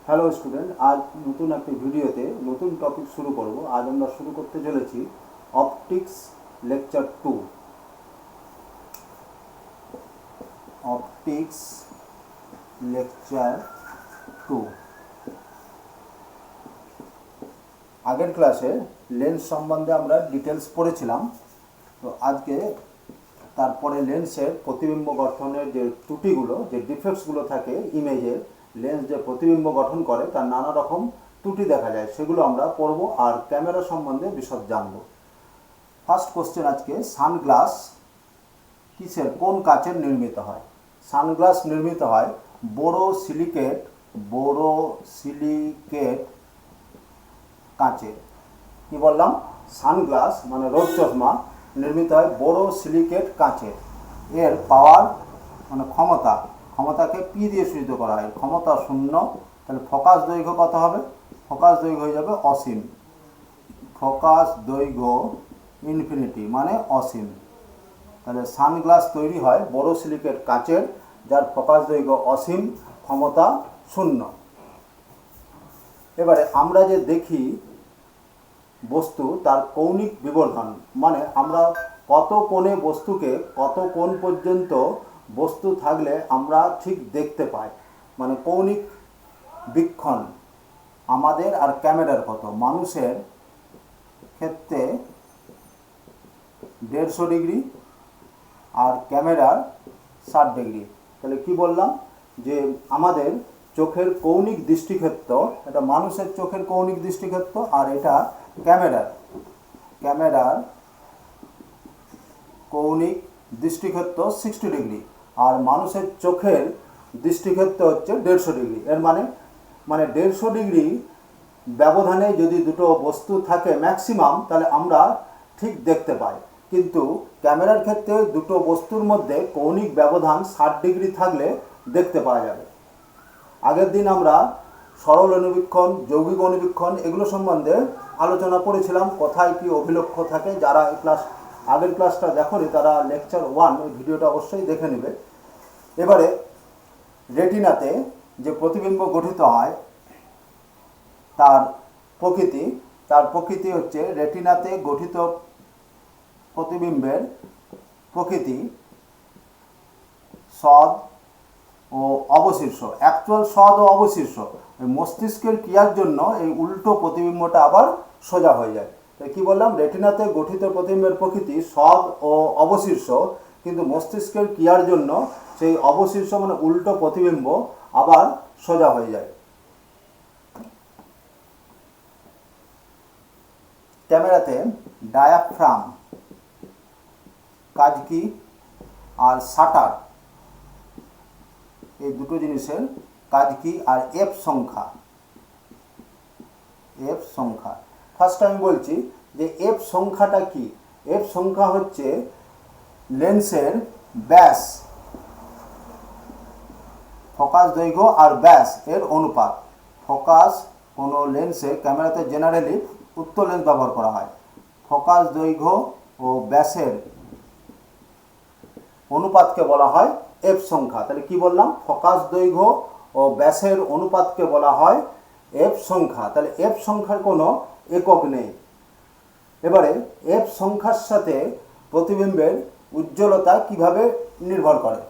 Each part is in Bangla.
হ্যালো স্টুডেন্ট, আজ নতুন একটি ভিডিওতে নতুন টপিক শুরু করব। আজ আমরা শুরু করতে চলেছি অপটিক্স লেকচার 2। Optics lecture 2। আগের ক্লাসে লেন্স সম্বন্ধে আমরা ডিটেলস পড়েছিলাম। তো আজকে তারপরে লেন্সের প্রতিবিম্ব গঠনের যে ত্রুটিগুলো, যে ডিফেক্টসগুলো থাকে ইমেজের, লেন্স যে প্রতিবিম্ব গঠন করে তার নানা রকম ত্রুটি দেখা যায়, সেগুলো আমরা পড়ব আর ক্যামেরা সম্বন্ধে বিশদ জানব। ফার্স্ট কোশ্চেন আজকে, সানগ্লাস কিসের, কোন কাচের নির্মিত হয়? সানগ্লাস নির্মিত হয় বোরোসিলিকেট কাচের। কি বললাম? সানগ্লাস মানে রোদ চশমা নির্মিত হয় বোরোসিলিকেট কাচের। এর পাওয়ার মানে ক্ষমতাকে পি দিয়ে সূচিত করা হয়। ক্ষমতা 0, তাহলে ফোকাস দৈর্ঘ্য কত হবে? ফোকাস দৈর্ঘ্য হয়ে যাবে অসীম। ফোকাস দৈর্ঘ্য ইনফিনিটি মানে অসীম। তাহলে সানগ্লাস তৈরি হয় বোরোসিলিকেট কাচের, যার ফোকাস দৈর্ঘ্য অসীম, ক্ষমতা 0। এবারে আমরা যে দেখি বস্তু, তার কৌণিক বিবর্ধন মানে আমরা কত কোণে বস্তুকে, কত কোণ পর্যন্ত বস্তু থাকলে আমরা ঠিক দেখতে পাই, মানে কৌণিক বীক্ষণ আমাদের আর ক্যামেরার কত। মানুষের ক্ষেত্রে 150 ডিগ্রি আর ক্যামেরার 60 ডিগ্রি। তাহলে কি বললাম যে আমাদের চোখের কৌণিক দৃষ্টিক্ষেত্র, এটা মানুষের চোখের কৌণিক দৃষ্টিক্ষেত্র, আর এটা ক্যামেরার কৌণিক দৃষ্টিক্ষেত্র 60 ডিগ্রি, আর মানুষের চোখের দৃষ্টিক্ষেত্র হচ্ছে 150 ডিগ্রি। এর মানে 150 ডিগ্রি ব্যবধানে যদি দুটো বস্তু থাকে ম্যাক্সিমাম, তাহলে আমরা ঠিক দেখতে পাই। কিন্তু ক্যামেরার ক্ষেত্রে দুটো বস্তুর মধ্যে কৌণিক ব্যবধান 60 ডিগ্রি থাকলে দেখতে পাওয়া যাবে। আগের দিন আমরা সরল অনুবীক্ষণ, যৌগিক অনুবীক্ষণ এগুলো সম্বন্ধে আলোচনা করেছিলাম, কোথায় কি অভিলক্ষ থাকে। যারা এই আগের ক্লাসটা দেখোনি তারা লেকচার 1 ওই ভিডিওটা অবশ্যই দেখে নেবে। এবারে রেটিনাতে যে প্রতিবিম্ব গঠিত হয় তার প্রকৃতি হচ্ছে, রেটিনাতে গঠিত প্রতিবিম্বের প্রকৃতি সদ ও অবশীর্ষ। অ্যাকচুয়াল সদ ও অবশীর্ষ মস্তিষ্কের ক্রিয়ার জন্য এই উল্টো প্রতিবিম্বটা আবার সোজা হয়ে যায়। তাই কি বললাম? রেটিনাতে গঠিত প্রতিবিম্বের প্রকৃতি সদ ও অবশীর্ষ, কিন্তু মস্তিষ্কের ক্রিয়ার জন্য সেই অবশীর্ষ মানে উল্টো প্রতিবিম্ব আবার সোজা হয়ে যায়। ক্যামেরাতে ডায়াফ্রাম কাজ কি, আর শাটার, এই দুটো জিনিসের কাজ কি, আর এফ সংখ্যা। ফার্স্ট আমি বলছি যে এফ সংখ্যাটা কি। এফ সংখ্যা হচ্ছে লেন্সের ব্যাস, ফোকাস দৈর্ঘ্য আর ব্যাস এর অনুপাত। ফোকাস কোনো লেন্সে, ক্যামেরাতে জেনারেলি উত্তল লেন্স ব্যবহার করা হয়। ফোকাস দৈর্ঘ্য ও ব্যাসের অনুপাতকে বলা হয় এফ সংখ্যা। তাহলে কি বললাম? ফোকাস দৈর্ঘ্য ও ব্যাসের অনুপাতকে বলা হয় এফ সংখ্যা। তাহলে এফ সংখ্যার কোনো একক নেই। এবারে এফ সংখ্যার সাথে প্রতিবিম্বের উজ্জ্বলতা কিভাবে নির্ভর করে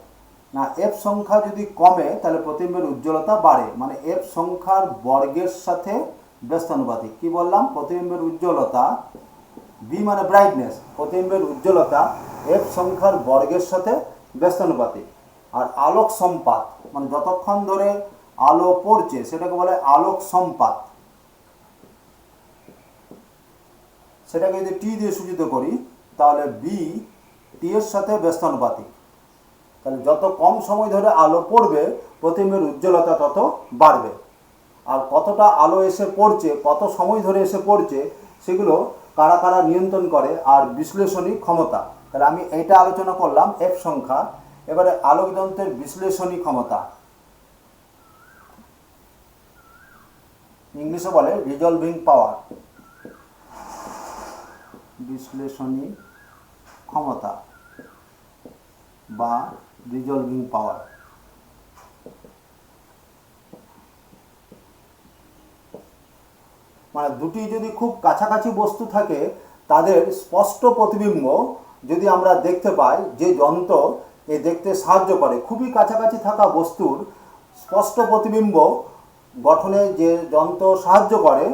না, এফ সংখ্যা যদি কমে তাহলে প্রতিবিম্বের উজ্জ্বলতা বাড়ে, মানে এফ সংখ্যার বর্গের সাথে ব্যস্তানুপাতিক। কি বললাম? প্রতিবিম্বের উজ্জ্বলতা, বি মানে ব্রাইটনেস, প্রতিবিম্বের উজ্জ্বলতা এফ সংখ্যার বর্গের সাথে ব্যস্তানুপাতিক। আর আলোক সম্পাত মানে যতক্ষণ ধরে আলো পড়ছে সেটাকে বলে আলোক সম্পাত। সেটাকে যদি টি দিয়ে সূচিত করি তাহলে বি টি এর সাথে ব্যস্তানুপাতিক। তাহলে যত কম সময় ধরে আলো পড়বে প্রতিবিম্বের উজ্জ্বলতা তত বাড়বে। আর কতটা আলো এসে পড়ছে, কত সময় ধরে এসে পড়ছে, সেগুলো কারা কারা নিয়ন্ত্রণ করে, আর বিশ্লেষণী ক্ষমতা। তাহলে আমি এটা আলোচনা করলাম এফ সংখ্যা। এবারে আলোক যন্ত্রের বিশ্লেষণী ক্ষমতা, ইংলিশে বলে রিজলভিং পাওয়ার। বিশ্লেষণী ক্ষমতা বা রিজলভিং পাওয়ার। মানে দুটি যদি খুব কাছাকাছি বস্তু থাকে তাদের স্পষ্ট প্রতিবিম্ব যদি আমরা দেখতে পাই, যে যন্ত্র এ দেখতে সাহায্য করে, খুবই কাছাকাছি থাকা বস্তুর স্পষ্ট প্রতিবিম্ব গঠনে যে যন্ত্র সাহায্য করে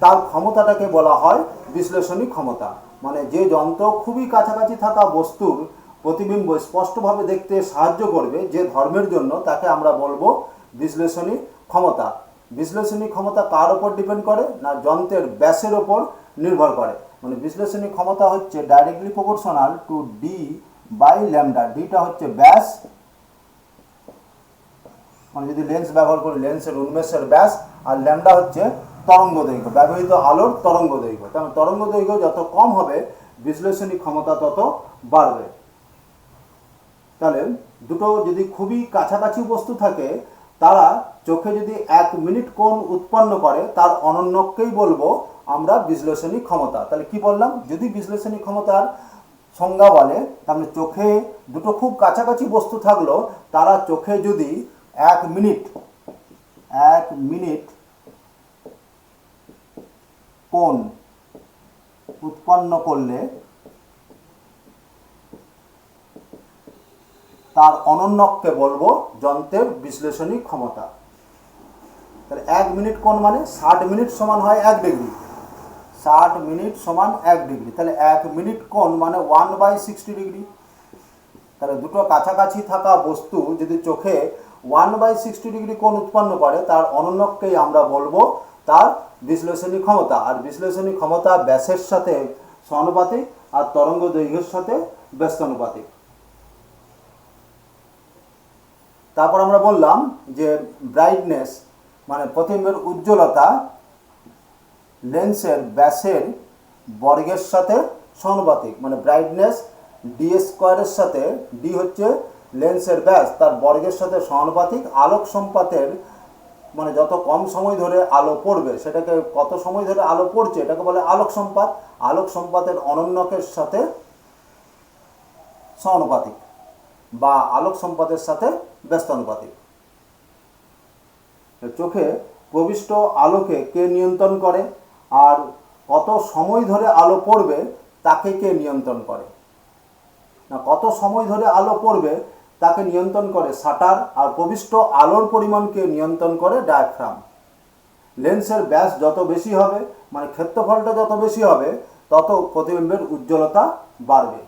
তার ক্ষমতাটাকে বলা হয় বিশ্লেষণী ক্ষমতা। মানে যে যন্ত্র খুবই কাছাকাছি থাকা বস্তুর প্রতিবিম্ব স্পষ্টভাবে দেখতে সাহায্য করবে যে ধর্মের জন্য, তাকে আমরা বলবো বিশ্লেষণী ক্ষমতা। বিশ্লেষণী ক্ষমতা কার ওপর ডিপেন্ড করে? না যন্ত্রের ব্যাসের ওপর নির্ভর করে। মানে বিশ্লেষণী ক্ষমতা হচ্ছে directly proportional to D by lambda. ডিটা হচ্ছে ব্যাস, মানে যদি লেন্স ব্যবহার করি লেন্সের উন্মেষের ব্যাস, আর ল্যামডা হচ্ছে তরঙ্গ দৈর্ঘ্য, ব্যবহৃত আলোর তরঙ্গ দৈর্ঘ্য। তেমন তরঙ্গ দৈর্ঘ্য যত কম হবে বিশ্লেষণী ক্ষমতা তত বাড়বে। তাহলে দুটো যদি খুবই কাছাকাছি বস্তু থাকে তারা চোখে যদি 1 মিনিট কোণ উৎপন্ন করে তার অনন্যককেই বলবো আমরা বিশ্লেষণী ক্ষমতা। তাহলে কি বললাম? যদি বিশ্লেষণী ক্ষমতার সংজ্ঞা বলে তাহলে চোখে দুটো খুব কাছাকাছি বস্তু থাকলো তারা চোখে যদি 1 মিনিট কোণ উৎপন্ন করলে তার অনন্যককে বলবো যন্ত্রের বিশ্লেষণী ক্ষমতা। তাহলে 1 মিনিট কোণ মানে 60 মিনিট সমান হয় 1 ডিগ্রি, 60 মিনিট সমান 1 ডিগ্রি। তাহলে 1 মিনিট কোণ মানে 1/60 ডিগ্রি। তাহলে দুটো কাছাকাছি থাকা বস্তু যদি চোখে 1/60 ডিগ্রি কোণ উৎপন্ন করে তার অনন্যককেই আমরা বলবো তার বিশ্লেষণী ক্ষমতা। আর বিশ্লেষণী ক্ষমতা ব্যাসের সাথে সমানুপাতিক আর তরঙ্গ দৈর্ঘ্যের সাথে ব্যস্তানুপাতিক। তারপর আমরা বললাম যে ব্রাইটনেস মানে প্রতিবিম্বের উজ্জ্বলতা লেন্সের ব্যাসের বর্গের সাথে সমানুপাতিক। মানে ব্রাইটনেস ডি স্কোয়ারের সাথে, ডি হচ্ছে লেন্সের ব্যাস, তার বর্গের সাথে সমানুপাতিক। আলোক সম্পাতের মানে যত কম সময় ধরে আলো পড়বে সেটাকে, কত সময় ধরে আলো পড়ছে এটাকে বলে আলোক সম্পাত। আলোক সম্পাতের অনন্যকের সাথে সমানুপাতিক বা আলোক সম্পাতের সাথে ব্যস্তানুপাতিক। চোখে প্রবিষ্ট আলোকে কে নিয়ন্ত্রণ করে আর কত সময় ধরে আলো পড়বে তাকে কে নিয়ন্ত্রণ করে? না, কত সময় ধরে আলো পড়বে তাকে নিয়ন্ত্রণ করে শাটার, আর প্রবিষ্ট আলোর পরিমাণকে নিয়ন্ত্রণ করে ডায়াফ্রাম। লেন্সের ব্যাস যত বেশি হবে মানে ক্ষেত্রফলটা যত বেশি হবে তত প্রতিবিম্বের উজ্জ্বলতা বাড়বে।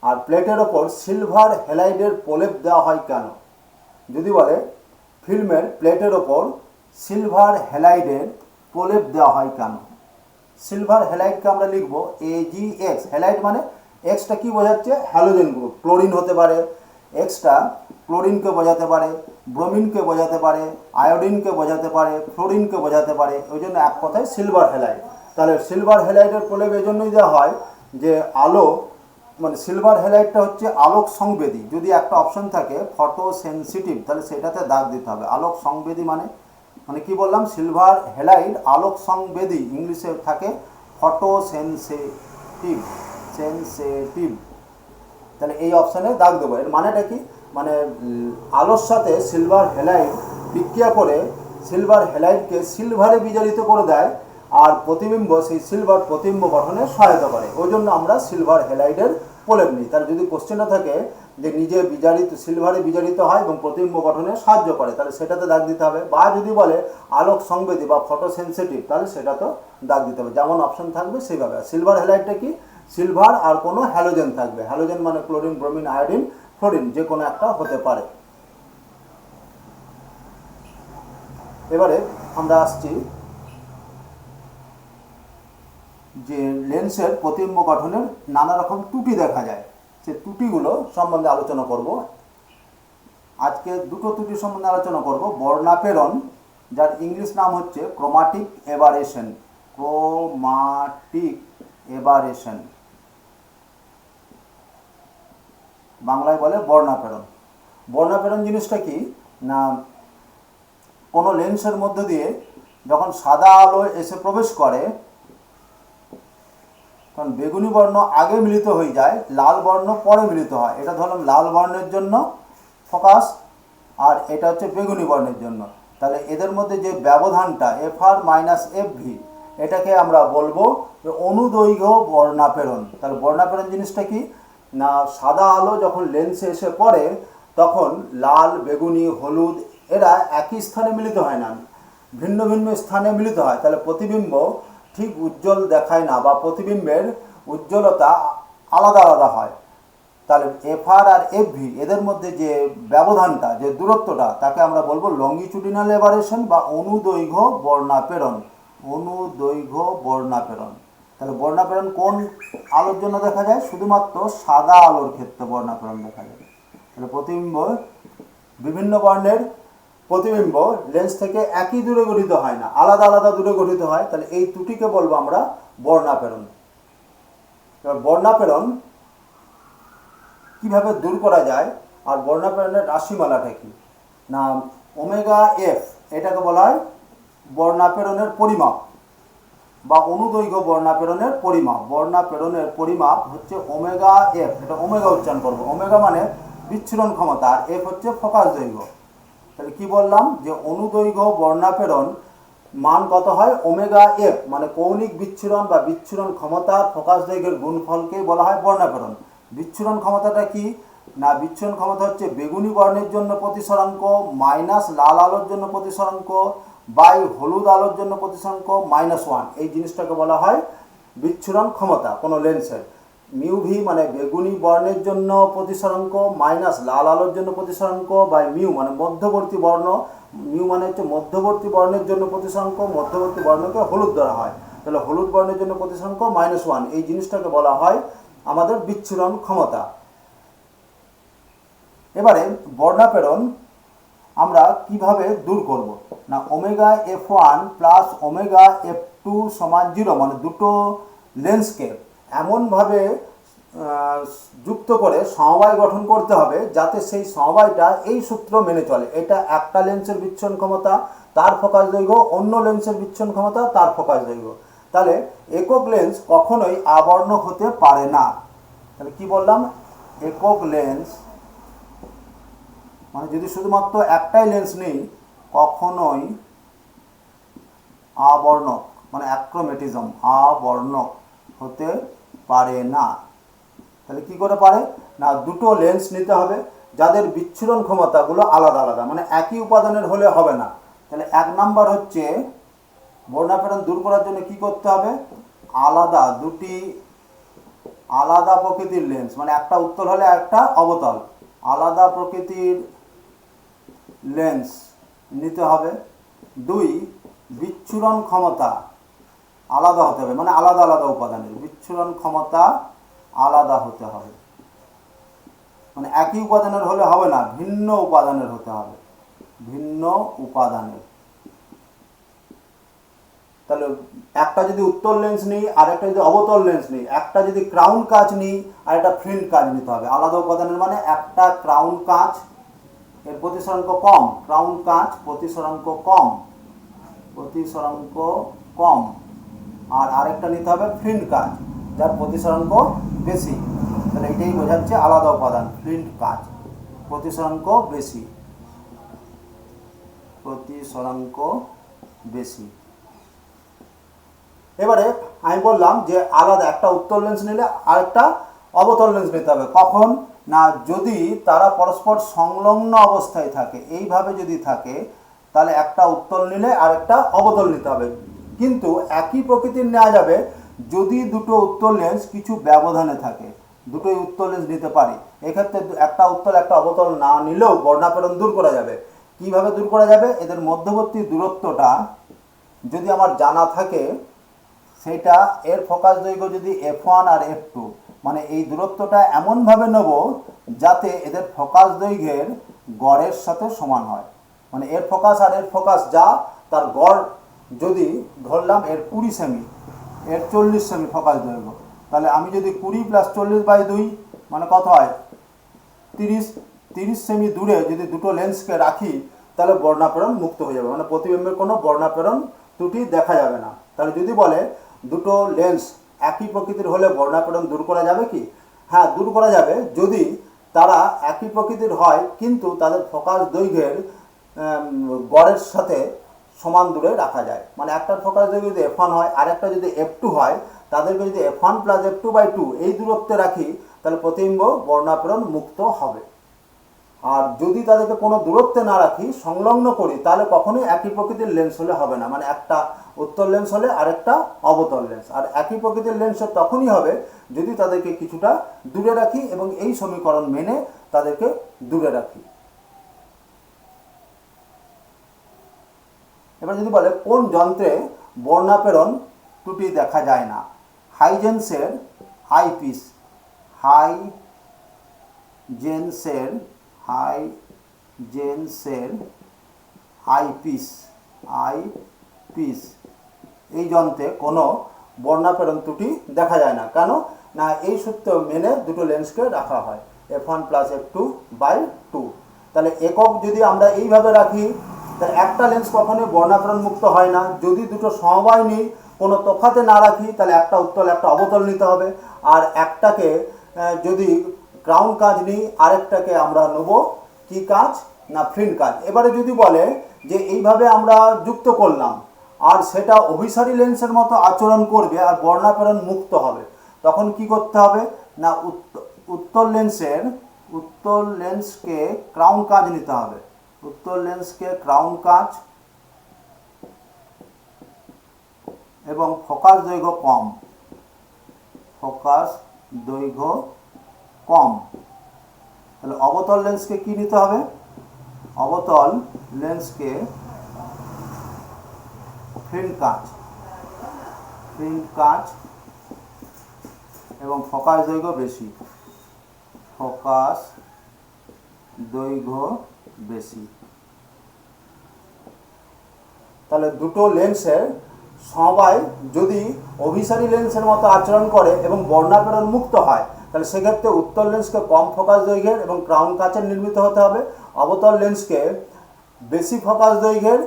আর প্লেটের ওপর সিলভার হ্যালাইডের প্রলেপ দেওয়া হয় কেন? যদি বলে ফিল্মের প্লেটের ওপর সিলভার হ্যালাইডের প্রলেপ দেওয়া হয় কেন? সিলভার হ্যালাইডকে আমরা লিখব AgX। হ্যালাইড মানে এক্সটা কি বোঝাচ্ছে? Halogen group. ক্লোরিন হতে পারে, এক্সটা ক্লোরিনকে বোঝাতে পারে, ব্রোমিনকে বোঝাতে পারে, আয়োডিনকে বোঝাতে পারে, ফ্লোরিনকে বোঝাতে পারে। ওই জন্য এক কথায় সিলভার হ্যালাইড। তাহলে সিলভার হ্যালাইডের প্রলেপ এই জন্যই দেওয়া হয় যে আলো মানে সিলভার হ্যালাইডটা হচ্ছে আলোক সংবেদী। যদি একটা অপশন থাকে ফটো সেন্সিটিভ তাহলে সেটাতে দাগ দিতে হবে। আলোক সংবেদী মানে কি বললাম? সিলভার হ্যালাইড আলোক সংবেদী, ইংলিশে থাকে ফটো সেন্সিটিভ। তাহলে এই অপশানে দাগ দেবো। এর মানেটা কি? মানে আলোর সাথে সিলভার হ্যালাইড বিক্রিয়া করে সিলভার হ্যালাইডকে সিলভারে বিজারিত করে দেয় আর প্রতিবিম্ব সেই সিলভার প্রতিবিম্ব গঠনে সহায়তা করে। ওই জন্য আমরা সিলভার হ্যালাইডের প্রলেপ নিই। তার যদি কোশ্চেনটা থাকে যে নিজে বিজারিত সিলভারে বিজারিত হয় এবং প্রতিবিম্ব গঠনে সাহায্য করে তাহলে সেটাতে দাগ দিতে হবে। বা যদি বলে আলোক সংবেদী বা ফটো সেন্সিটিভ তাহলে সেটাতেও দাগ দিতে হবে। যেমন অপশন থাকবে সেইভাবে। সিলভার হ্যালাইডটা কি? সিলভার আর কোনো হ্যালোজেন থাকবে। হ্যালোজেন মানে ক্লোরিন, ব্রোমিন, আয়োডিন, ফ্লোরিন, যে কোনো একটা হতে পারে। এবারে আমরা আসছি যে লেন্সের প্রতিবিম্ব গঠনের নানা রকম ত্রুটি দেখা যায়, সে ত্রুটিগুলো সম্বন্ধে আলোচনা করব। আজকে দুটো ত্রুটি সম্বন্ধে আলোচনা করব। বর্ণাপেরণ, যার ইংলিশ নাম হচ্ছে ক্রোমাটিক এবারেশন। ক্রোমাটিক এবারেশন, বাংলায় বলে বর্ণাপেরণ। বর্ণাপেরণ জিনিসটা কি না, কোনো লেন্সের মধ্য দিয়ে যখন সাদা আলো এসে প্রবেশ করে তখন বেগুনি বর্ণ আগে মিলিত হয়ে যায়, লাল বর্ণ পরে মিলিত হয়। এটা ধরলাম লাল বর্ণের জন্য ফোকাস আর এটা হচ্ছে বেগুনি বর্ণের জন্য। তাহলে এদের মধ্যে যে ব্যবধানটা FR মাইনাস FV, এটাকে আমরা বলবো যে অনুদৈর্ঘ্য বর্ণাপেরণ। তাহলে বর্ণাপেরণ জিনিসটা কি না, সাদা আলো যখন লেন্সে এসে পড়ে তখন লাল, বেগুনি, হলুদ এরা একই স্থানে মিলিত হয় না, ভিন্ন ভিন্ন স্থানে মিলিত হয়। তাহলে প্রতিবিম্ব ঠিক উজ্জ্বল দেখায় না বা প্রতিবিম্বের উজ্জ্বলতা আলাদা আলাদা হয়। তাহলে FR আর FV এদের মধ্যে যে ব্যবধানটা, যে দূরত্বটা, তাকে আমরা বলবো লঙ্গিচুডিনাল এভারেশন বা অনুদৈর্ঘ্য বর্ণাপেরণ। অনুদৈর্ঘ্য বর্ণাপেরণ। তাহলে বর্ণাপেরণ কোন আলোর জন্য দেখা যায়? শুধুমাত্র সাদা আলোর ক্ষেত্রে বর্ণাপেরণ দেখা যায়। তাহলে প্রতিবিম্ব, বিভিন্ন বর্ণের প্রতিবিম্ব লেন্স থেকে একই দূরে গঠিত হয় না, আলাদা আলাদা দূরে গঠিত হয়। তাহলে এই ত্রুটিকে বলবো আমরা বর্ণাপেরণ। এবার বর্ণাপেরণ কিভাবে দূর করা যায় আর বর্ণাপেরণের রাশিমালাটা কি না, ওমেগা এফ এটাকে বলা হয় বর্ণাপেরণের পরিমাপ বা অনুদৈর্ঘ্য বর্ণাপেরণের পরিমাপ। বর্ণাপেরণের পরিমাপ হচ্ছে ওমেগা এফ, এটা ওমেগা উচ্চারণ করবো। ওমেগা মানে বিচ্ছুরণ ক্ষমতা আর এফ হচ্ছে ফোকাস দৈর্ঘ্য। তাহলে কি বললাম যে অনুদৈর্ঘ্য বর্ণাপেরণ মান কত হয়? ওমেগা এফ মানে কৌণিক বিচ্ছুরণ বা বিচ্ছুরণ ক্ষমতা ফোকাস দৈর্ঘ্যের গুণফলকে বলা হয় বর্ণাপেরণ। বিচ্ছুরণ ক্ষমতাটা কি না, বিচ্ছুরণ ক্ষমতা হচ্ছে বেগুনি বর্ণের জন্য প্রতিসরাঙ্ক মাইনাস লাল আলোর জন্য প্রতিসরাঙ্ক বাই হলুদ আলোর জন্য প্রতিসরাঙ্ক -1। এই জিনিসটাকে বলা হয় বিচ্ছুরণ ক্ষমতা কোনো লেন্সের। মিউ ভি মানে বেগুনি বর্ণের জন্য প্রতিসরাঙ্ক মাইনাস লাল আলোর জন্য প্রতিসরাঙ্ক বাই মিউ মানে মধ্যবর্তী বর্ণ, মিউ মানে হচ্ছে মধ্যবর্তী বর্ণের জন্য প্রতিসরাঙ্ক, মধ্যবর্তী বর্ণকে হলুদ ধরা হয়। তাহলে হলুদ বর্ণের জন্য প্রতিসরাঙ্ক -1, এই জিনিসটাকে বলা হয় আমাদের বিচ্ছুরণ ক্ষমতা। এবারে বর্ণাপেরণ আমরা কিভাবে দূর করব না, omega F1 plus omega F2 সমান 0 মানে দুটো লেন্সকে এমনভাবে যুক্ত করে সমবায় গঠন করতে হবে যাতে সেই সমবায়টা এই সূত্র মেনে চলে। এটা একটা লেন্সের বিচ্ছুরণ ক্ষমতা তার ফোকাস দৈর্ঘ্য, অন্য লেন্সের বিচ্ছুরণ ক্ষমতা তার ফোকাস দৈর্ঘ্য। তাহলে একক লেন্স কখনোই আবর্ণক হতে পারে না। তাহলে কি বললাম, একক লেন্স মানে যদি শুধুমাত্র একটাই লেন্স নেই কখনোই আবর্ণক মানে অ্যাক্রোমেটিজম আবর্ণক হতে পারে না। তাহলে কি করে পারে না, দুটো লেন্স নিতে হবে যাদের বিচ্ছুরণ ক্ষমতাগুলো আলাদা আলাদা, মানে একই উপাদানের হলে হবে না। তাহলে 1 নাম্বার হচ্ছে বর্ণাপেরণ দূর করার জন্য কি করতে হবে, আলাদা দুটি আলাদা প্রকৃতির লেন্স মানে একটা উত্তল হলে একটা অবতল, আলাদা প্রকৃতির লেন্স নিতে হবে। 2 বিচ্ছুরণ ক্ষমতা আলাদা হতে হবে মানে আলাদা আলাদা উপাদানের বিচ্ছুরণ ক্ষমতা আলাদা হতে হবে, মানে একই উপাদানের হলে হবে না, ভিন্ন উপাদানের হতে হবে, ভিন্ন উপাদানের। তাহলে একটা যদি উত্তল লেন্স নিই আর একটা যদি অবতল লেন্স নিই, একটা যদি ক্রাউন কাঁচ নিই আর একটা ফ্লিন্ট কাঁচ নিতে হবে। আলাদা উপাদানের মানে একটা ক্রাউন কাঁচ এর প্রতিসরাঙ্ক কম, ক্রাউন কাঁচ প্রতিসরাঙ্ক কম, প্রতিসরাঙ্ক কম, আর আরেকটা নিতে হবে ফ্লিন্ট কাঁচ যার প্রতিসরাঙ্ক বেশি। তাহলে এটাই বোঝাচ্ছে আলাদা উপাদান, ফ্লিন্ট কাঁচ প্রতিসরাঙ্ক বেশি, প্রতিসরাঙ্ক বেশি। এবারে আমি বললাম যে আলাদা একটা উত্তল লেন্স নিলে আরেকটা অবতল লেন্স নিতে হবে। কখন না, যদি তারা পরস্পর সংলগ্ন অবস্থায় থাকে, এইভাবে যদি থাকে তাহলে একটা উত্তল নিলে আরেকটা অবতল নিতে হবে। কিন্তু একই প্রকৃতির নেওয়া যাবে যদি দুটো উত্তল লেন্স কিছু ব্যবধানে থাকে, দুটোই উত্তল লেন্স নিতে পারি। এক্ষেত্রে একটা উত্তল একটা অবতল না নিলেও বর্ণাপেরণ দূর করা যাবে। কিভাবে দূর করা যাবে, এদের মধ্যবর্তী দূরত্বটা যদি আমার জানা থাকে, সেটা এর ফোকাস দৈর্ঘ্য যদি F1 আর F2 মানে এই দূরত্বটা এমনভাবে নেব যাতে এদের ফোকাস দৈর্ঘ্যের গড়ের সাথে সমান হয়। মানে এর ফোকাস আর এর ফোকাস যা তার গড় যদি ধরলাম এর 20 সেমি, এর 40 সেমি ফোকাস দৈর্ঘ্য, তাহলে আমি যদি 20 + 40/2 মানে কত হয় 30 সেমি দূরে যদি দুটো লেন্সকে রাখি তাহলে বর্ণাপেরণ মুক্ত হয়ে যাবে, মানে প্রতিবিম্বের কোনো বর্ণাপেরণ ত্রুটি দেখা যাবে না। তাহলে যদি বলে দুটো লেন্স একই প্রকৃতির হলে বর্ণাপেরণ দূর করা যাবে কি, হ্যাঁ দূর করা যাবে যদি তারা একই প্রকৃতির হয় কিন্তু তাদের ফোকাস দৈর্ঘ্যের গড়ের সাথে সমান দূরে রাখা যায়। মানে একটার ফোকাস দৈর্ঘ্য যদি f1 হয় আর একটা যদি f2 হয়, তাদেরকে যদি f1 প্লাস f2/2 এই দূরত্বে রাখি, তাহলে প্রতিবিম্ব বর্ণাপরণ মুক্ত হবে। আর যদি তাদেরকে কোনো দূরত্বে না রাখি, সংলগ্ন করি, তাহলে কখনোই একই প্রকৃতির লেন্স হলে হবে না। মানে একটা উত্তল লেন্স হলে আরেকটা অবতল লেন্স। আর একই প্রকৃতির লেন্স তখনই হবে যদি তাদেরকে কিছুটা দূরে রাখি এবং এই সমীকরণ মেনে তাদেরকে দূরে রাখি। এবার যদি বলে কোন যন্ত্রে বর্ণাপেরণ ত্রুটি দেখা যায় না? হাইজেন্সের আইপিস, হাইজেন্সের আইপিস এই যন্ত্রে কোনো বর্ণাপেরণ ত্রুটি দেখা যায় না। কেন না? এই সূত্র মেনে দুটো লেন্সকে রাখা হয় f1 প্লাস f2/2। তাহলে একক যদি আমরা এইভাবে রাখি, তাহলে একটা লেন্স কখনোই বর্ণাপেরণ মুক্ত হয় না। যদি দুটো সমবায় নিই, কোনো তফাতে না রাখি, তাহলে একটা উত্তল একটা অবতল নিতে হবে। আর একটাকে যদি ক্রাউন কাজ নিই, আরেকটাকে আমরা নেব কি কাজ না ফ্লিন্ট কাজ। এবারে যদি বলে যে এইভাবে আমরা যুক্ত করলাম আর সেটা অভিসারী লেন্সের মতো আচরণ করবে আর বর্ণাপেরণ মুক্ত হবে, তখন কি করতে হবে না উত্তল লেন্সকে ক্রাউন কাজ নিতে হবে। উত্তল লেন্সকে ক্রাউন কাজ এবং ফোকাস দৈর্ঘ্য কম। তাহলে অবতল লেন্সকে কি নিতে হবে? অবতল লেন্সকে ফ্লিন্ট কাজ এবং ফোকাস দৈর্ঘ্য বেশি। তাহলে দুটো লেন্সের সমবায় যদি অভিসারী লেন্সের মতো আচরণ করে এবং বর্ণাপেরণ মুক্ত হয়, তাহলে সেক্ষেত্রে উত্তল লেন্সকে কম ফোকাস দৈর্ঘ্যের এবং ক্রাউন কাচের নির্মিত হতে হবে, অবতল লেন্সকে বেশি ফোকাস দৈর্ঘ্যের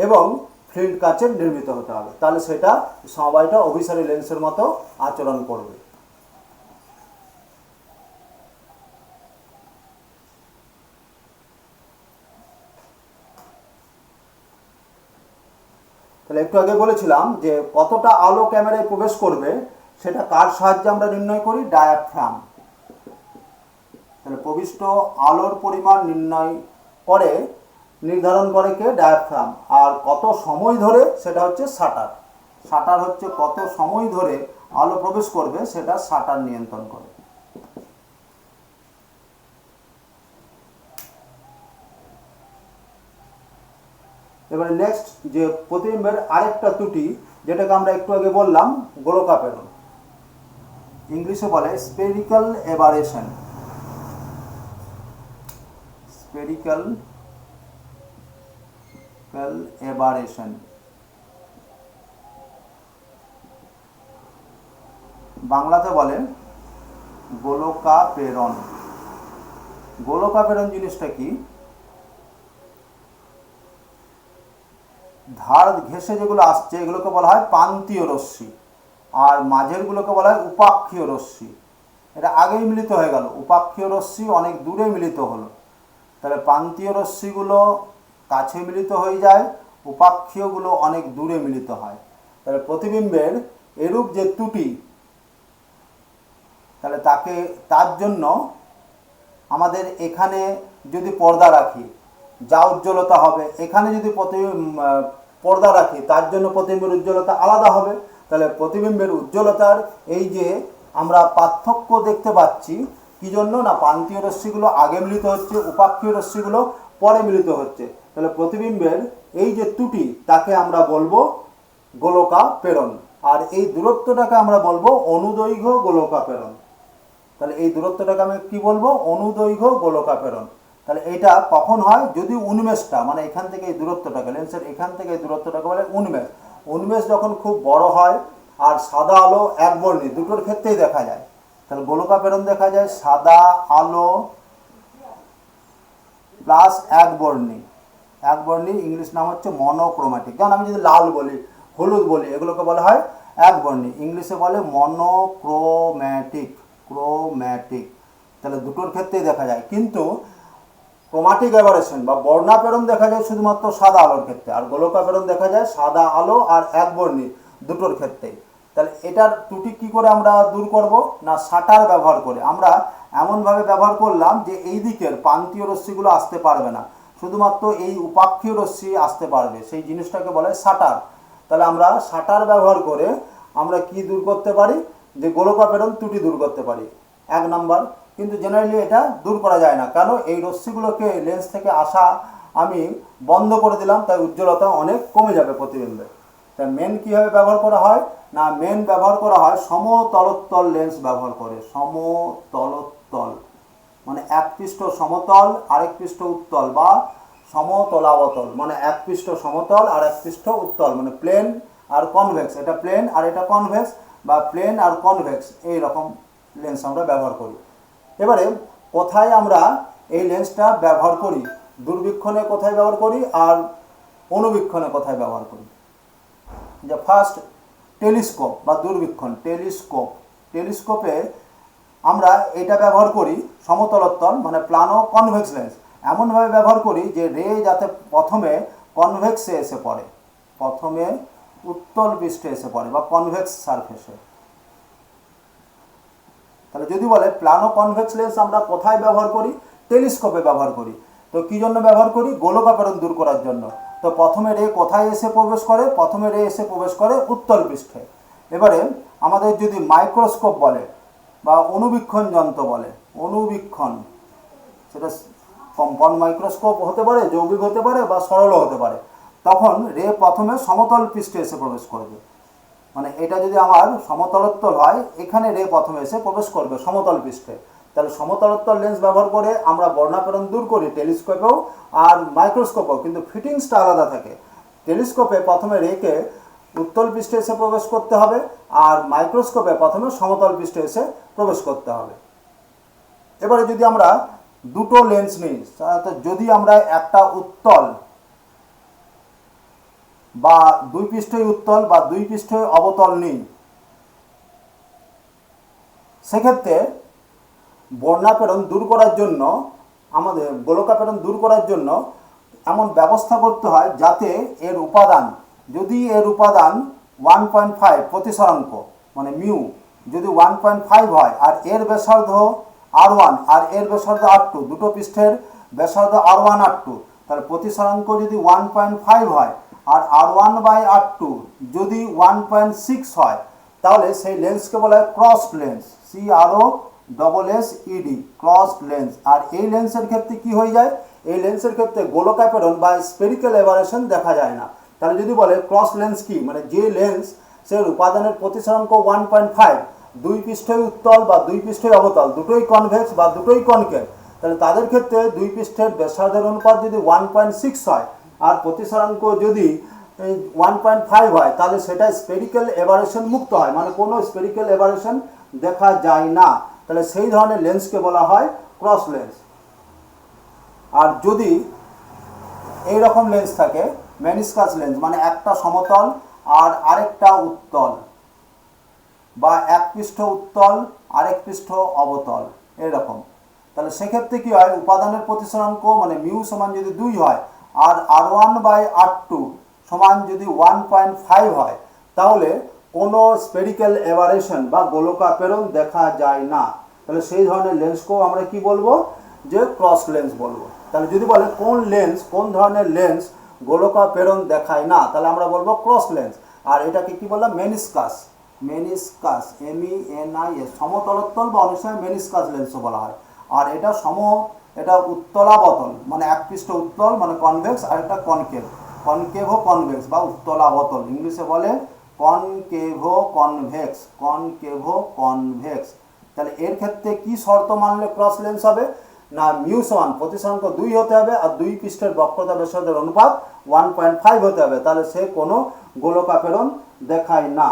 এবং ফ্লিন্ট কাচের নির্মিত হতে হবে। তাহলে সেটা সমবায়টা অভিসারী লেন্সের মতো আচরণ করবে। তাহলে একটু আগে বলেছিলাম যে কতটা আলো ক্যামেরায় প্রবেশ করবে সেটা কার সাহায্যে আমরা নির্ণয় করি? ডায়াফ্রাম। তাহলে প্রবিষ্ট আলোর পরিমাণ নির্ধারণ করে কে? ডায়াফ্রাম। আর কত সময় ধরে সেটা হচ্ছে শাটার হচ্ছে কত সময় ধরে আলো প্রবেশ করবে সেটা শাটার নিয়ন্ত্রণ করে। এবারে নেক্সট যে প্রতিবিম্বের আরেকটা ত্রুটি, যেটাকে আমরা একটু আগে বললাম গোলকাপেরণ, ইংলিশে বলে স্পেরিক্যাল এবারেশন। বাংলাতে বলে গোলকাপেরণ। গোলকাপেরণ জিনিসটা কি? ধার ঘেঁষে যেগুলো আসছে এগুলোকে বলা হয় প্রান্তীয় রশ্মি, আর মাঝেরগুলোকে বলা হয় উপাক্ষীয় রশ্মি। এটা আগেই মিলিত হয়ে গেল, উপাক্ষীয় রশ্মি অনেক দূরে মিলিত হলো। তাহলে প্রান্তীয় রশ্মিগুলো কাছে মিলিত হয়ে যায়, উপাক্ষীয়গুলো অনেক দূরে মিলিত হয়। তাহলে প্রতিবিম্বের এরূপ যে ত্রুটি, তাহলে তার জন্য আমাদের এখানে যদি পর্দা রাখি যা উজ্জ্বলতা হবে, এখানে যদি পর্দা রাখি তার জন্য প্রতিবিম্বের উজ্জ্বলতা আলাদা হবে। তাহলে প্রতিবিম্বের উজ্জ্বলতার এই যে আমরা পার্থক্য দেখতে পাচ্ছি, কি জন্য না প্রান্তীয় রশ্মিগুলো আগে মিলিত হচ্ছে, উপাক্ষীয় রশ্মিগুলো পরে মিলিত হচ্ছে। তাহলে প্রতিবিম্বের এই যে ত্রুটি তাকে আমরা বলবো গোলকাপেরণ, আর এই দূরত্বটাকে আমরা বলবো অনুদৈর্ঘ্য গোলকাপেরণ। তাহলে এই দূরত্বটাকে আমি কি বলবো? অনুদৈর্ঘ্য গোলকাপেরণ। তাহলে এটা কখন হয়? যদি উন্মেষটা, মানে এখান থেকে এই দূরত্বটাকে, লেন্সের এখান থেকে এই দূরত্বটাকে বলে উন্মেষ যখন খুব বড় হয় আর সাদা আলো একবর্ণী, দুটোর ক্ষেত্রেই দেখা যায়। তাহলে গোলকাপেরণ দেখা যায় সাদা আলো প্লাস একবর্ণী। ইংলিশ নাম হচ্ছে মনোক্রোম্যাটিক। যেমন আমি যদি লাল বলি, হলুদ বলি, এগুলোকে বলা হয় একবর্ণী, ইংলিশে বলে মনোক্রোম্যাটিক। তাহলে দুটোর ক্ষেত্রেই দেখা যায়। কিন্তু ক্রোমাটিক অ্যাবারেশন বা বর্ণাপেরণ দেখা যায় শুধুমাত্র সাদা আলোর ক্ষেত্রে, আর গোলকাপেরণ দেখা যায় সাদা আলো আর একবর্ণী দুটোর ক্ষেত্রেই। তাহলে এটার ত্রুটি কী করে আমরা দূর করব? না শাটার ব্যবহার করে। আমরা এমনভাবে ব্যবহার করলাম যে এই দিকের প্রান্তীয় রশ্মিগুলো আসতে পারবে না, শুধুমাত্র এই উপাক্ষীয় রশ্মি আসতে পারবে, সেই জিনিসটাকে বলে শাটার। তাহলে আমরা শাটার ব্যবহার করে আমরা কি দূর করতে পারি? যে গোলকাপেরণ ত্রুটি দূর করতে পারি, 1 নাম্বার। কিন্তু জেনারেলি এটা দূর করা যায় না, কেন? এই রশ্মিগুলোকে লেন্স থেকে আসা আমি বন্ধ করে দিলাম, তাই উজ্জ্বলতা অনেক কমে যাবে প্রতিবিম্বে। তাই মেন কীভাবে ব্যবহার করা হয়? না মেন ব্যবহার করা হয় সমতলোত্তল লেন্স ব্যবহার করে। সমতলোত্তল মানে এক পৃষ্ঠ সমতল আরেক পৃষ্ঠ উত্তল, বা সমতলাবতল মানে এক পৃষ্ঠ সমতল আর এক পৃষ্ঠ উত্তল, মানে প্লেন আর কনভেক্স। এটা প্লেন আর এটা কনভেক্স, বা প্লেন আর কনভেক্স, এই রকম লেন্স আমরা ব্যবহার করি। এবারে কোথায় আমরা এই লেন্সটা ব্যবহার করি? দূরবীক্ষণে কোথায় ব্যবহার করি আর অনুবীক্ষণে কোথায় ব্যবহার করি? যে ফার্স্ট টেলিস্কোপ বা দূরবীক্ষণ। টেলিস্কোপে আমরা এটা ব্যবহার করি সমতলোত্তল মানে প্লানো কনভেক্স লেন্স। এমনভাবে ব্যবহার করি যে রে যাতে প্রথমে কনভেক্সে এসে পড়ে, প্রথমে উত্তল পৃষ্ঠে এসে পড়ে বা কনভেক্স সারফেসে। তাহলে যদি বলে প্লানো কনভেক্স লেন্স আমরা কোথায় ব্যবহার করি? টেলিস্কোপে ব্যবহার করি। তো কী জন্য ব্যবহার করি? গোলকাপেরণ দূর করার জন্য। তো প্রথমে রে কোথায় এসে প্রবেশ করে? প্রথমে রে এসে প্রবেশ করে উত্তল পৃষ্ঠে। এবারে আমাদের যদি মাইক্রোস্কোপ বলে বা অনুবীক্ষণ যন্ত্র বলে, অনুবীক্ষণ, সেটা কম্পাউন্ড মাইক্রোস্কোপ হতে পারে, যৌগিক হতে পারে বা সরলও হতে পারে, তখন রে প্রথমে সমতল পৃষ্ঠে এসে প্রবেশ করবে। মানে এটা যদি আমার সমতলোত্তল হয়, এখানে রে প্রথমে এসে প্রবেশ করবে সমতল পৃষ্ঠে। তাহলে সমতলোত্তল লেন্স ব্যবহার করে আমরা বর্ণাপেরণ দূর করি টেলিস্কোপেও আর মাইক্রোস্কোপেও, কিন্তু ফিটিংসটা আলাদা থাকে। টেলিস্কোপে প্রথমে রেকে উত্তল পৃষ্ঠে এসে প্রবেশ করতে হবে, আর মাইক্রোস্কোপে প্রথমে সমতল পৃষ্ঠে এসে প্রবেশ করতে হবে। এবারে যদি আমরা দুটো লেন্স নিই, যদি আমরা একটা উত্তল বা দুই পৃষ্ঠই উত্তল বা দুই পৃষ্ঠই অবতল নিই, সেক্ষেত্রে বর্ণাপেরণ দূর করার জন্য, আমাদের গোলকাপেরণ দূর করার জন্য এমন ব্যবস্থা করতে হয় যাতে এর উপাদান, যদি এর উপাদান 1.5 প্রতিসরাঙ্ক মানে মিউ যদি 1.5 হয়, আর এর ব্যাসার্ধ R1 আর এর ব্যাসার্ধ R2, দুটো পৃষ্ঠের ব্যাসার্ধ R1 R2, তাহলে প্রতিসরাঙ্ক যদি 1.5 হয় আর R1/R2 যদি 1.6 হয়, তাহলে সেই লেন্সকে বলা হয় crossed lens, CROSSED, crossed lens. আর এই লেন্সের ক্ষেত্রে কি হয়ে যায়? এই লেন্সের ক্ষেত্রে গোলকাপেরণ বা স্পেরিক্যাল এভারেশন দেখা যায় না। তাহলে যদি বলে ক্রস লেন্স কি, মানে যে লেন্স সে উপাদানের প্রতিসরাঙ্ক 1.5, দুই পৃষ্ঠই উত্তল বা দুই পৃষ্ঠই অবতল, দুটোই কনভেক্স বা দুটোই কনকেভ, তাহলে তাদের ক্ষেত্রে দুই পৃষ্ঠের ব্যাসার্ধের অনুপাত যদি 1.6 হয় আর প্রতিসরাঙ্ক যদি 1.5 হয়, তাহলে সেটা স্পেরিক্যাল এভারেশন মুক্ত হয়, মানে কোনো স্পেরিক্যাল এভারেশন দেখা যায় না। তাহলে সেই ধরনের লেন্সকে বলা হয় ক্রস লেন্স। আর যদি এই রকম লেন্স থাকে মেনিস্কাস লেন্স, মানে একটা সমতল আর আরেকটা উত্তল, বা এক পৃষ্ঠ উত্তল আরেক পৃষ্ঠ অবতল, এরকম, তাহলে সেক্ষেত্রে কি হয়? উপাদানের প্রতিসরাঙ্ক মানে মিউ সমান যদি 2 হয় আর R1/R2 সমান যদি 1.5 হয়, তাহলে কোনো স্পেরিক্যাল এভারেশন বা গোলকাপেরণ দেখা যায় না। তাহলে সেই ধরনের লেন্সকেও আমরা কি বলবো? যে ক্রস লেন্স বলবো। তাহলে যদি বলে কোন লেন্স, কোন ধরনের লেন্স গোলকাপেরণ দেখায় না, তাহলে আমরা বলবো ক্রস লেন্স। আর এটাকে কি বললাম? মেনিস্কাস, MENIS, সমতলোত্তল বা অনেক সময় মেনিস্কাস লেন্সও বলা হয়। আর এটা উত্তলাবতল, মানে এক পৃষ্ঠ উত্তল মানে কনভেক্স, আর একটা কনকেভো কনভেক্স বা উত্তলাবতল, ইংলিশে বলে কনকেভো কনভেক্স। তাহলে এর ক্ষেত্রে কি শর্ত মানলে ক্রস লেন্স হবে? না মিউ সমান প্রতিসরাঙ্ক 2 হতে হবে আর দুই পৃষ্ঠের বক্রতা ব্যাসার্ধের অনুপাত 1.5 হতে হবে, তাহলে সে কোনো গোলকাপেরণ দেখায় না।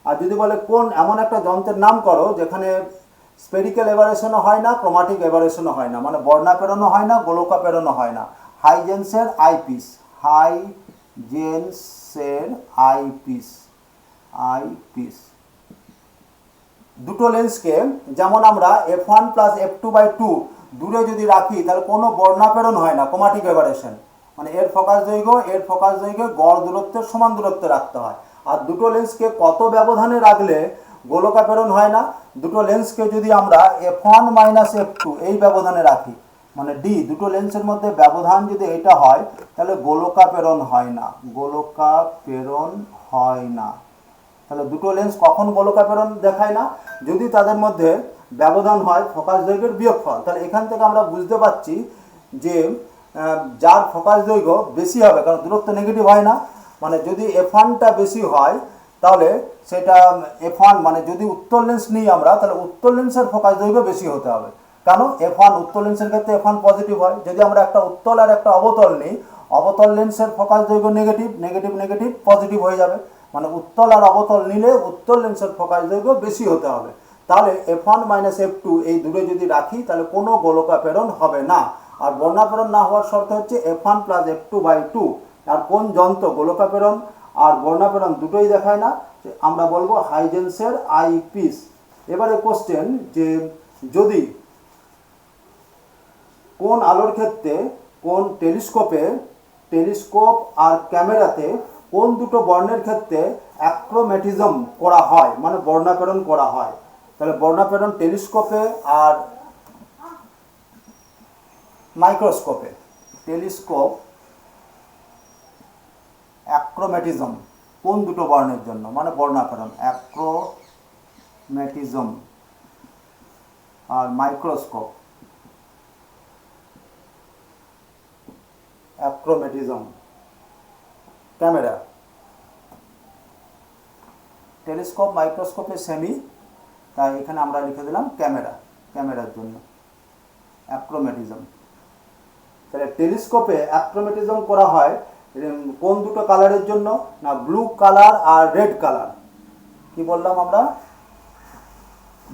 আর যদি বলে কোন এমন একটা যন্ত্রের নাম করো যেখানে স্পেরিক্যাল এভারেশনও হয় না, ক্রোমাটিক এভারেশনও হয় না, মানে বর্ণাপেরণও হয় না, গোলকাপেরণও হয় না, হাইজেন্সের আইপিস। দুটো লেন্সকে যেমন আমরা f1 + f2/2 দূরে যদি রাখি তাহলে কোনো বর্ণাপেরণ হয় না, ক্রোমাটিক অ্যাবারেশন। মানে এর ফোকাস দৈর্ঘ্য গড় দূরত্বের সমান দূরত্বে রাখতে হয়। আর দুটো লেন্সকে কত ব্যবধানে রাখলে গোলকাপেরণ হয় না, দুটো লেন্সকে যদি আমরা f1 মাইনাস f2 এই ব্যবধানে রাখি, মানে ডি, দুটো লেন্সের মধ্যে ব্যবধান যদি এটা হয় তাহলে গোলকাপেরণ হয় না, গোলকাপেরণ হয় না। তাহলে দুটো লেন্স কখন গোলকাপেরণ দেখায় না? যদি তাদের মধ্যে ব্যবধান হয় ফোকাস দৈর্ঘ্যের বিয়োগফল। তাহলে এখান থেকে আমরা বুঝতে পারছি যে যার ফোকাস দৈর্ঘ্য বেশি হবে, কারণ দূরত্ব নেগেটিভ হয় না, মানে যদি f1টা বেশি হয় তাহলে সেটা f1, মানে যদি উত্তল লেন্স নিই আমরা তাহলে উত্তল লেন্সের ফোকাস দৈর্ঘ্য বেশি হতে হবে। কেন? f1 উত্তল লেন্সের ক্ষেত্রে f1 পজিটিভ হয়। যদি আমরা একটা উত্তল আর একটা অবতল নিই, অবতল লেন্সের ফোকাস দৈর্ঘ্য নেগেটিভ পজিটিভ হয়ে যাবে, মানে উত্তল আর অবতল নিলে উত্তল লেন্সের ফোকাস দৈর্ঘ্য বেশি হতে হবে। তাহলে f1 মাইনাস f2 এই দূরে যদি রাখি তাহলে কোনো গোলকাপেরণ হবে না। আর বর্ণাপেরণ না হওয়ার শর্ত হচ্ছে f1 প্লাস f2/2। আর কোন যন্ত্র গোলকাপেরণ আর বর্ণাপেরণ দুটোই দেখায় না? আমরা বলবো হাইজেন্সের আই পিস। এবারে কোশ্চেন, যে যদি কোন আলোর ক্ষেত্রে কোন টেলিস্কোপ আর ক্যামেরাতে কোন দুটো বর্ণের ক্ষেত্রে অ্যাক্রোম্যাটিজম করা হয়, মানে বর্ণাপেরণ করা হয়। তাহলে বর্ণাপেরণ টেলিস্কোপে আর মাইক্রোস্কোপে। টেলিস্কোপ অ্যাক্রোম্যাটিজম কোন দুটো বর্ণের জন্য, মানে বর্ণাপেরণ অ্যাক্রোম্যাটিজম, আর মাইক্রোস্কোপ অ্যাক্রোম্যাটিজম ক্যামেরা। টেলিস্কোপ মাইক্রোস্কোপে সেমি, তাই এখানে আমরা লিখে দিলাম ক্যামেরার জন্য অ্যাক্রোম্যাটিজম। তাহলে টেলিস্কোপে অ্যাক্রোম্যাটিজম করা হয় কোন দুটো কালারের জন্য? না, ব্লু কালার আর রেড কালার। কি বললাম আমরা?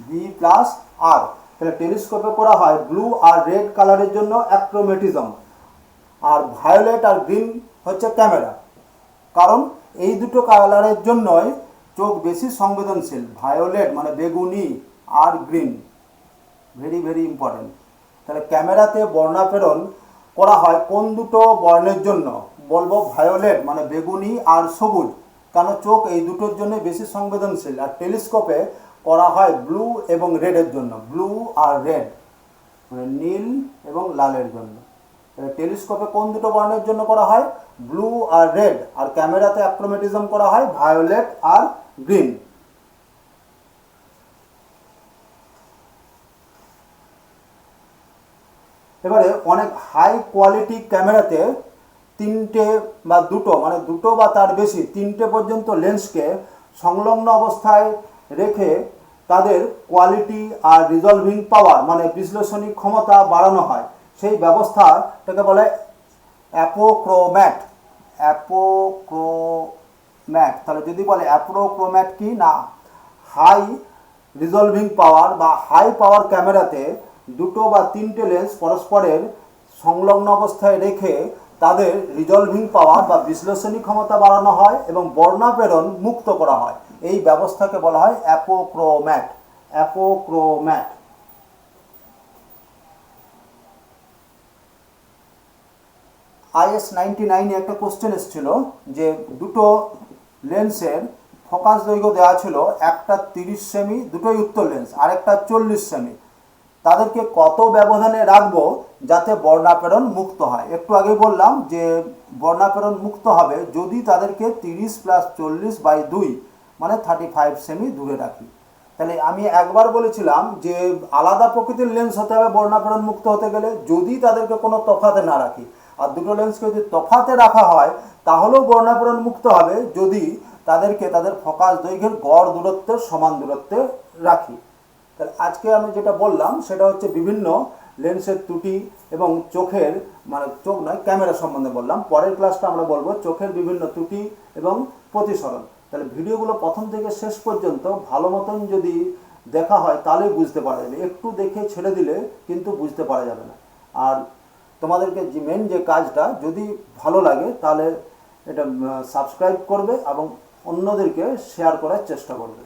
বি প্লাস আর। তাহলে টেলিস্কোপে করা হয় ব্লু আর রেড কালারের জন্য অ্যাক্রোম্যাটিজম, আর ভায়োলেট আর গ্রিন হচ্ছে ক্যামেরা। কারণ এই দুটো কালারের জন্যই চোখ বেশি সংবেদনশীল। ভায়োলেট মানে বেগুনি আর গ্রিন, ভেরি ইম্পর্টেন্ট। তাহলে ক্যামেরাতে বর্ণাপেরণ করা হয় কোন দুটো বর্ণের জন্য? বলবো ভায়োলেট মানে বেগুনি আর সবুজ, কারণ চোখ এই দুটোর জন্য বেশি সংবেদনশীল। আর টেলিস্কোপে করা হয় ব্লু এবং রেডের জন্য, ব্লু আর রেড মানে নীল এবং লালের জন্য। টেলিস্কোপে কোন দুটো বর্ণের জন্য করা হয়? ব্লু আর রেড। আর ক্যামেরাতে অ্যাক্রোম্যাটিজম করা হয় ভায়োলেট আর গ্রিন। এবারে অনেক হাই কোয়ালিটি ক্যামেরাতে তিনটে বা দুটো, মানে দুটো বা তার বেশি, তিনটে পর্যন্ত লেন্সকে সংলগ্ন অবস্থায় রেখে তাদের কোয়ালিটি আর রিজলভিং পাওয়ার মানে বিশ্লেষণী ক্ষমতা বাড়ানো হয়। সেই ব্যবস্থাটাকে বলে অ্যাপোক্রোম্যাট। তাহলে যদি বলে অ্যাপোক্রোম্যাট কি না, হাই রিজলভিং পাওয়ার বা হাই পাওয়ার ক্যামেরাতে দুটো বা তিনটে লেন্স পরস্পরের সংলগ্ন অবস্থায় রেখে তাদের রিজলভিং পাওয়ার বা বিশ্লেষণী ক্ষমতা বাড়ানো হয় এবং বর্ণাপেরণ মুক্ত করা হয়। এই ব্যবস্থাকে বলা হয় অ্যাপোক্রোম্যাট। IS 99-এ একটা কোশ্চেন এসেছিল যে দুটো লেন্সের ফোকাস দৈর্ঘ্য দেওয়া ছিল, একটা 30 সেমি, দুটোই উত্তল লেন্স, আর একটা 40 সেমি। তাদেরকে কত ব্যবধানে রাখবো যাতে বর্ণাপেরণ মুক্ত হয়? একটু আগে বললাম যে বর্ণাপেরণ মুক্ত হবে যদি তাদেরকে 30 প্লাস 40/2 মানে 35 সেমি দূরে রাখি। তাহলে আমি একবার বলেছিলাম যে আলাদা প্রকৃতির লেন্স হতে হবে বর্ণাপেরণ মুক্ত হতে গেলে, যদি তাদেরকে কোনো তফাতে না রাখি। আর দুটো লেন্সকে যদি তফাতে রাখা হয় তাহলেও বর্ণাপেরণ মুক্ত হবে যদি তাদেরকে তাদের ফোকাস দৈর্ঘ্যের গড় দূরত্বের সমান দূরত্বে রাখি। তাহলে আজকে আমি যেটা বললাম সেটা হচ্ছে বিভিন্ন লেন্সের ত্রুটি এবং চোখের, মানে চোখ নয় ক্যামেরা সম্বন্ধে বললাম। পরের ক্লাসটা আমরা বলবো চোখের বিভিন্ন ত্রুটি এবং প্রতিসরণ। তাহলে ভিডিওগুলো প্রথম থেকে শেষ পর্যন্ত ভালো মতন যদি দেখা হয় তাহলেই বুঝতে পারা যাবে, একটু দেখে ছেড়ে দিলে কিন্তু বুঝতে পারা যাবে না। আর তোমাদেরকে যে মেন যে কাজটা, যদি ভালো লাগে তাহলে এটা সাবস্ক্রাইব করবে এবং অন্যদেরকে শেয়ার করার চেষ্টা করবে।